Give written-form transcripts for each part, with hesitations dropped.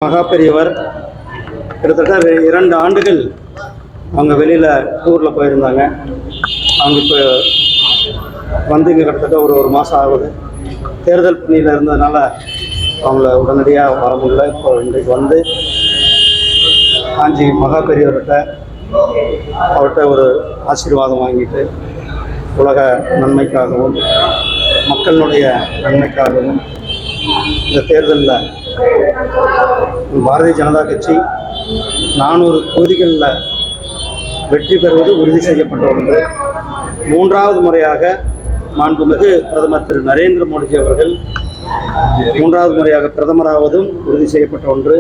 மகா பெரியவர் கிட்டத்தட்ட 2 ஆண்டுகள் அவங்க வெளியில் டூரில் போயிருந்தாங்க. அவங்க இப்போ வந்து இங்கே கிட்டத்தட்ட ஒரு மாதம் ஆகுது. தேர்தல் பணியில் இருந்ததுனால அவங்கள உடனடியாக வர முடியல. இப்போ இன்றைக்கு வந்து காஞ்சி மகா அவர்கிட்ட ஒரு ஆசீர்வாதம் வாங்கிட்டு உலக நன்மைக்காகவும் மக்களுடைய நன்மைக்காகவும் இந்த தேர்தலில் பாரதிய ஜனதா கட்சி 400 தொகுதிகளில் வெற்றி பெறுவது உறுதி செய்யப்பட்ட ஒன்று. 3வது முறையாக மாண்புமிகு பிரதமர் திரு நரேந்திர மோடிஜி அவர்கள் 3வது முறையாக பிரதமராவதும் உறுதி செய்யப்பட்ட ஒன்று.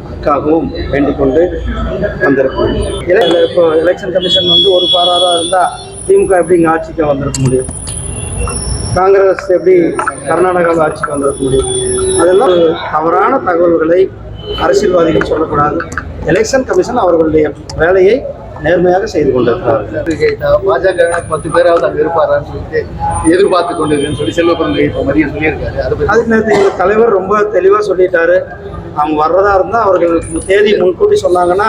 அதுக்காகவும் வேண்டிக்கொண்டு வந்திருக்கோம். இப்போ எலெக்ஷன் கமிஷன் வந்து ஒரு பாராக இருந்தால் திமுக எப்படி இங்கே ஆட்சிக்கு வந்திருக்க முடியும்? காங்கிரஸ் எப்படி கர்நாடகாவில் ஆட்சிக்கு வந்திருக்க முடியும்? அதெல்லாம் தவறான தகவல்களை அரசியல்வாதிகள் சொல்லக்கூடாது. எலெக்ஷன் கமிஷன் அவர்களுடைய வேலையை நேர்மையாக செய்து கொண்டிருக்கிறார்கள். பாஜக 10 பேராவது அங்கே இருப்பாரான்னு சொல்லிட்டு எதிர்பார்த்து கொண்டிருக்குன்னு சொல்லி செல்வப்பிரமணியம் இப்போ மதியம் சொல்லியிருக்காரு. அதுக்கு நேரத்தில் எங்கள் தலைவர் ரொம்ப தெளிவாக சொல்லிட்டாரு. அவங்க வர்றதா இருந்தால் அவர்களுக்கு தேதி முன்கூட்டி சொன்னாங்கன்னா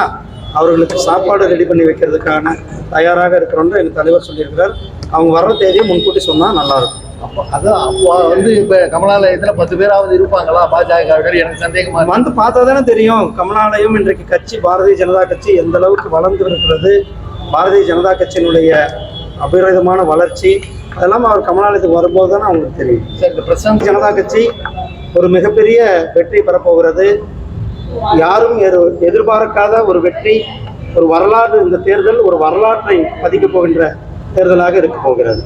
அவர்களுக்கு சாப்பாடு ரெடி பண்ணி வைக்கிறதுக்கான தயாராக இருக்கிறோன்னு எங்கள் தலைவர் சொல்லியிருக்கிறார். அவங்க வர்ற தேதியை முன்கூட்டி சொன்னால் நல்லாயிருக்கும். அப்போ வந்து இப்போ கமலாலயத்தில் 10 பேராவது இருப்பாங்களா பாஜக? எனக்கு சந்தேகமா வந்து பார்த்தா தானே தெரியும். கமலாலயம் இன்றைக்கு கட்சி பாரதிய ஜனதா கட்சி எந்த அளவுக்கு வளர்ந்து இருக்கிறது, பாரதிய ஜனதா கட்சியினுடைய அபரிதமான வளர்ச்சி, அதெல்லாம் அவர் கமலாலயத்துக்கு வரும்போது தானே அவங்களுக்கு தெரியும். சார், இந்த பிரசாந்த் ஜனதா கட்சி ஒரு மிகப்பெரிய வெற்றி பெறப்போகிறது. யாரும் எதிர்பார்க்காத ஒரு வெற்றி, ஒரு வரலாறு. இந்த தேர்தல் ஒரு வரலாற்றை பதிக்கப் போகின்ற தேர்தலாக இருக்க போகிறது.